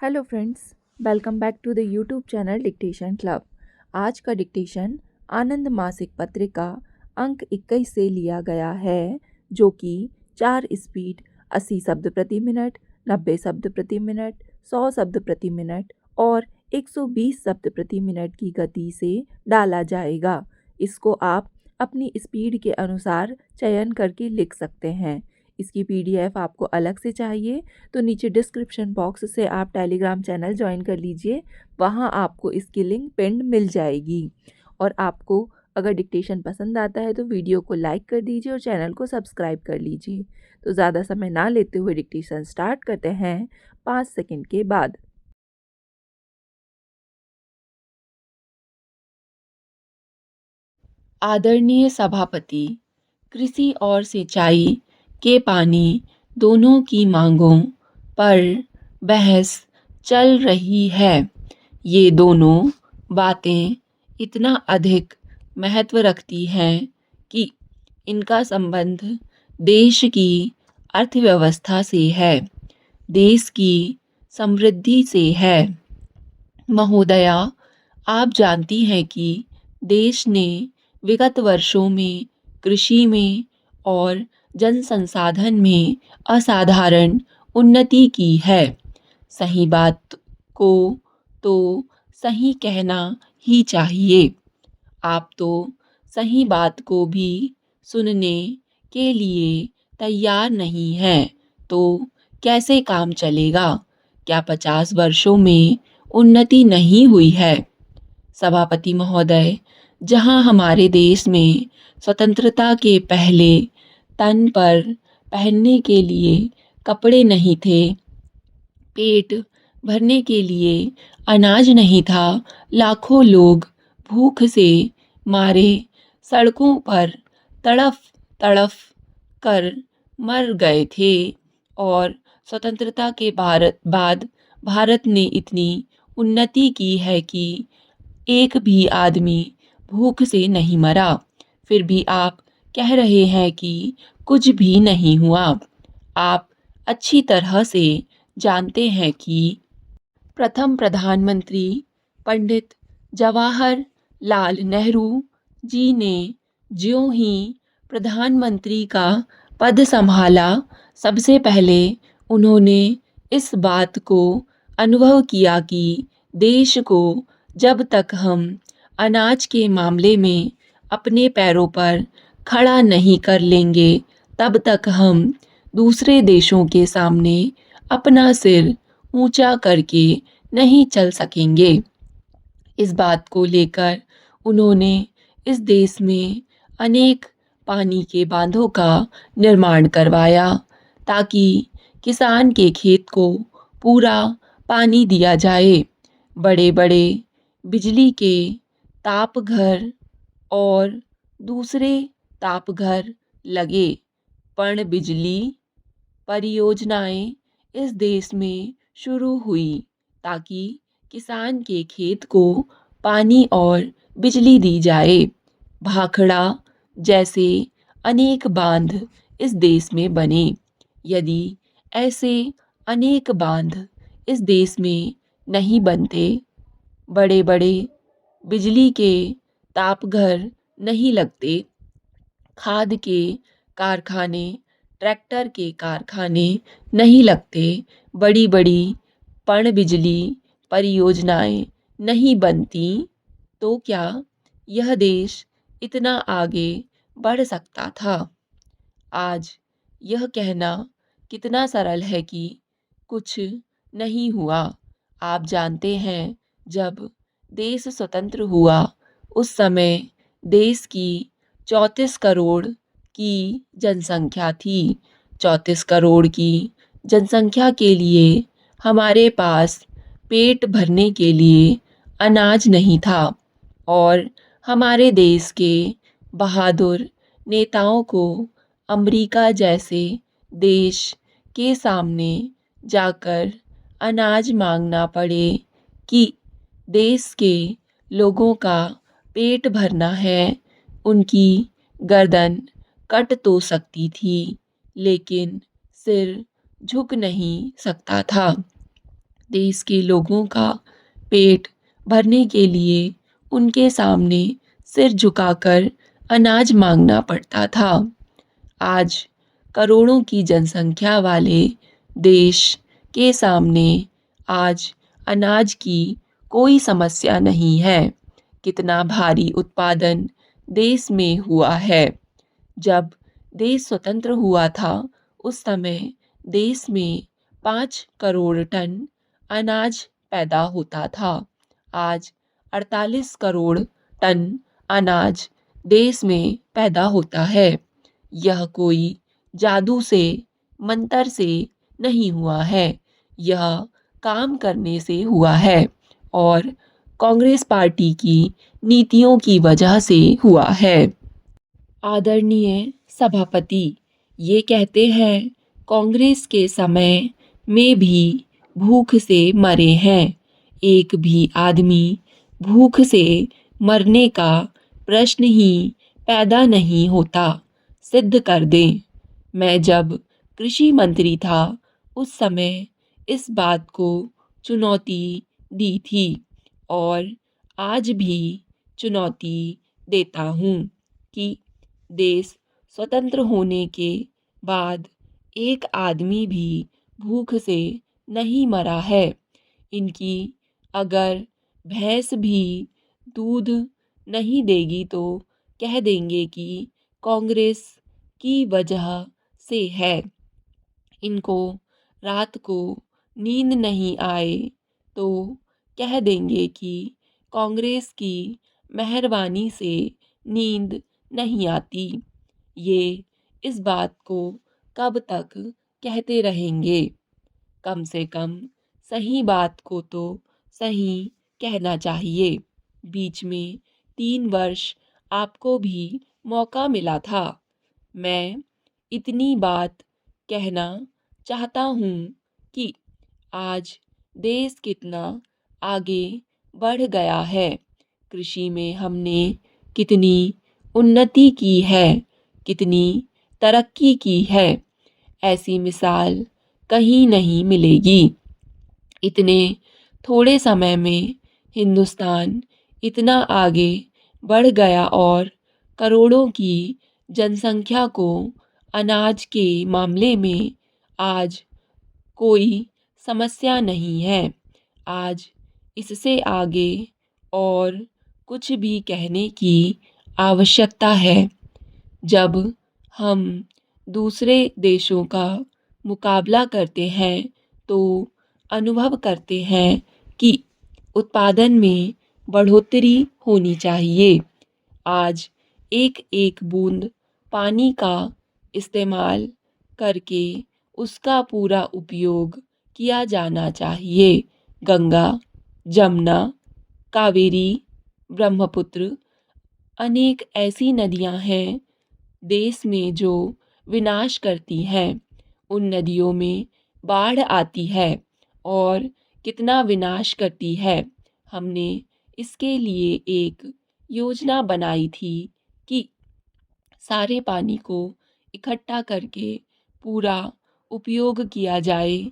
Hello friends, welcome back to the YouTube channel dictation club. आज का dictation आनंद मासिक पत्रिका अंक 21 से लिया गया है, जो कि 4 स्पीड 80 शब्द प्रति मिनट, 90 शब्द प्रति मिनट, 100 शब्द प्रति मिनट और 120 शब्द प्रति मिनट की गति से डाला जाएगा। इसको आप अपनी स्पीड के अनुसार चयन करके लिख सकते हैं। इसकी पीडीएफ आपको अलग से चाहिए तो नीचे डिस्क्रिप्शन बॉक्स से आप टेलीग्राम चैनल ज्वाइन कर लीजिए। वहाँ आपको इसकी लिंक पिंड मिल जाएगी। और आपको अगर डिक्टेशन पसंद आता है तो वीडियो को लाइक कर दीजिए और चैनल को सब्सक्राइब कर लीजिए। तो ज़्यादा समय ना लेते हुए डिक्टेशन स्टार्ट करते हैं 5 सेकंड के बाद। आदरणीय सभापति, कृषि और सिंचाई के पानी दोनों की मांगों पर बहस चल रही है। ये दोनों बातें इतना अधिक महत्व रखती हैं कि इनका संबंध देश की अर्थव्यवस्था से है, देश की समृद्धि से है। महोदया, आप जानती हैं कि देश ने विगत वर्षों में कृषि में और जन संसाधन में असाधारण उन्नति की है। सही बात को तो सही कहना ही चाहिए। आप तो सही बात को भी सुनने के लिए तैयार नहीं हैं, तो कैसे काम चलेगा? क्या 50 वर्षों में उन्नति नहीं हुई है? सभापति महोदय, जहां हमारे देश में स्वतंत्रता के पहले तन पर पहनने के लिए कपड़े नहीं थे, पेट भरने के लिए अनाज नहीं था, लाखों लोग भूख से मारे सड़कों पर तड़फ तड़फ कर मर गए थे, और स्वतंत्रता के बाद भारत ने इतनी उन्नति की है कि एक भी आदमी भूख से नहीं मरा। फिर भी आप कह रहे हैं कि कुछ भी नहीं हुआ। आप अच्छी तरह से जानते हैं कि प्रथम प्रधानमंत्री पंडित जवाहरलाल नेहरू जी ने ज्यों ही प्रधानमंत्री का पद संभाला, सबसे पहले उन्होंने इस बात को अनुभव किया कि देश को जब तक हम अनाज के मामले में अपने पैरों पर खड़ा नहीं कर लेंगे, तब तक हम दूसरे देशों के सामने अपना सिर ऊंचा करके नहीं चल सकेंगे। इस बात को लेकर उन्होंने इस देश में अनेक पानी के बांधों का निर्माण करवाया, ताकि किसान के खेत को पूरा पानी दिया जाए। बड़े बड़े बिजली के ताप घर और दूसरे ताप घर लगे। पर्ण बिजली परियोजनाएं इस देश में शुरू हुई, ताकि किसान के खेत को पानी और बिजली दी जाए। भाखड़ा जैसे अनेक बांध इस देश में बने। यदि ऐसे अनेक बांध इस देश में नहीं बनते, बड़े बड़े बिजली के तापघर नहीं लगते, खाद के कारखाने, ट्रैक्टर के कारखाने नहीं लगते, बड़ी बड़ी पर्ण बिजली परियोजनाएं नहीं बनती, तो क्या यह देश इतना आगे बढ़ सकता था? आज यह कहना कितना सरल है कि कुछ नहीं हुआ। आप जानते हैं, जब देश स्वतंत्र हुआ उस समय देश की 34 करोड़ की जनसंख्या थी। 34 करोड़ की जनसंख्या के लिए हमारे पास पेट भरने के लिए अनाज नहीं था, और हमारे देश के बहादुर नेताओं को अमेरिका जैसे देश के सामने जाकर अनाज मांगना पड़े कि देश के लोगों का पेट भरना है। उनकी गर्दन कट तो सकती थी, लेकिन सिर झुक नहीं सकता था। देश के लोगों का पेट भरने के लिए उनके सामने सिर झुकाकर अनाज मांगना पड़ता था। आज करोड़ों की जनसंख्या वाले देश के सामने आज अनाज की कोई समस्या नहीं है। कितना भारी उत्पादन देश में हुआ है। जब देश स्वतंत्र हुआ था उस समय देश में 5 करोड़ टन अनाज पैदा होता था। आज 48 करोड़ टन अनाज देश में पैदा होता है। यह कोई जादू से मंतर से नहीं हुआ है। यह काम करने से हुआ है और कांग्रेस पार्टी की नीतियों की वजह से हुआ है। आदरणीय सभापति, ये कहते हैं कांग्रेस के समय में भी भूख से मरे हैं। एक भी आदमी भूख से मरने का प्रश्न ही पैदा नहीं होता। सिद्ध कर दें। मैं जब कृषि मंत्री था उस समय इस बात को चुनौती दी थी और आज भी चुनौती देता हूँ कि देश स्वतंत्र होने के बाद एक आदमी भी भूख से नहीं मरा है। इनकी अगर भैंस भी दूध नहीं देगी तो कह देंगे कि कांग्रेस की वजह से है। इनको रात को नींद नहीं आए तो कह देंगे कि कांग्रेस की मेहरबानी से नींद नहीं आती। ये इस बात को कब तक कहते रहेंगे? कम से कम सही बात को तो सही कहना चाहिए। बीच में 3 वर्ष आपको भी मौका मिला था। मैं इतनी बात कहना चाहता हूँ कि आज देश कितना आगे बढ़ गया है। कृषि में हमने कितनी उन्नति की है, कितनी तरक्की की है। ऐसी मिसाल कहीं नहीं मिलेगी। इतने थोड़े समय में हिंदुस्तान इतना आगे बढ़ गया और करोड़ों की जनसंख्या को अनाज के मामले में आज कोई समस्या नहीं है। आज इससे आगे और कुछ भी कहने की आवश्यकता है। जब हम दूसरे देशों का मुकाबला करते हैं तो अनुभव करते हैं कि उत्पादन में बढ़ोतरी होनी चाहिए। आज एक एक बूंद पानी का इस्तेमाल करके उसका पूरा उपयोग किया जाना चाहिए। गंगा, जमुना, कावेरी, ब्रह्मपुत्र अनेक ऐसी नदियां हैं देश में जो विनाश करती हैं। उन नदियों में बाढ़ आती है और कितना विनाश करती है। हमने इसके लिए एक योजना बनाई थी कि सारे पानी को इकट्ठा करके पूरा उपयोग किया जाए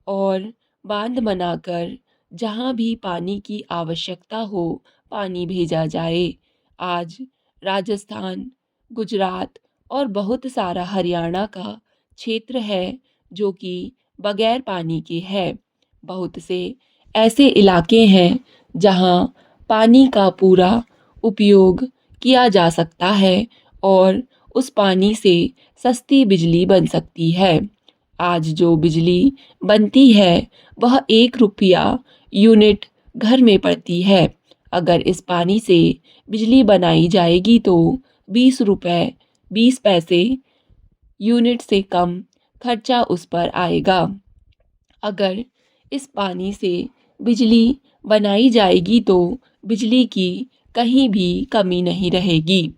और बांध बनाकर जहाँ भी पानी की आवश्यकता हो पानी भेजा जाए। आज राजस्थान, गुजरात और बहुत सारा हरियाणा का क्षेत्र है जो कि बगैर पानी के है। बहुत से ऐसे इलाके हैं जहाँ पानी का पूरा उपयोग किया जा सकता है और उस पानी से सस्ती बिजली बन सकती है। आज जो बिजली बनती है वह 1 रुपया यूनिट घर में पड़ती है। अगर इस पानी से बिजली बनाई जाएगी तो 20 रुपए 20 पैसे यूनिट से कम खर्चा उस पर आएगा। अगर इस पानी से बिजली बनाई जाएगी तो बिजली की कहीं भी कमी नहीं रहेगी।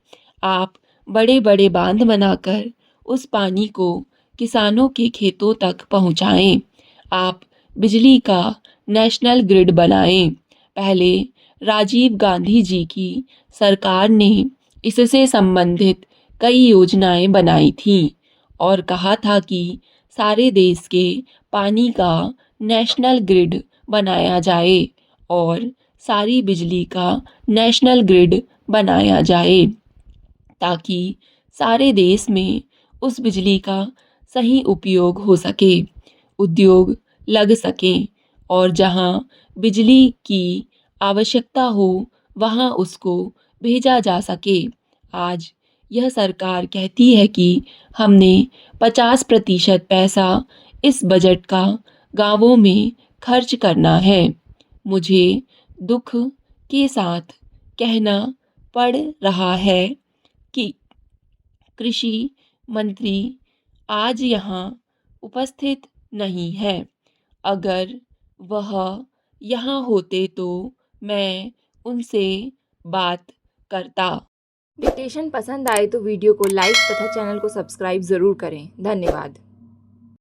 आप बड़े बड़े बांध बनाकर उस पानी को किसानों के खेतों तक पहुंचाएं। आप बिजली का नेशनल ग्रिड बनाएं। पहले राजीव गांधी जी की सरकार ने इससे संबंधित कई योजनाएं बनाई थीं और कहा था कि सारे देश के पानी का नेशनल ग्रिड बनाया जाए और सारी बिजली का नेशनल ग्रिड बनाया जाए ताकि सारे देश में उस बिजली का सही उपयोग हो सके, उद्योग लग सकें और जहाँ बिजली की आवश्यकता हो वहाँ उसको भेजा जा सके। आज यह सरकार कहती है कि हमने 50% पैसा इस बजट का गाँवों में खर्च करना है। मुझे दुख के साथ कहना पड़ रहा है कि कृषि मंत्री आज यहाँ उपस्थित नहीं है। अगर वह यहाँ होते तो मैं उनसे बात करता। डिक्टेशन पसंद आए तो वीडियो को लाइक तथा चैनल को सब्सक्राइब ज़रूर करें। धन्यवाद।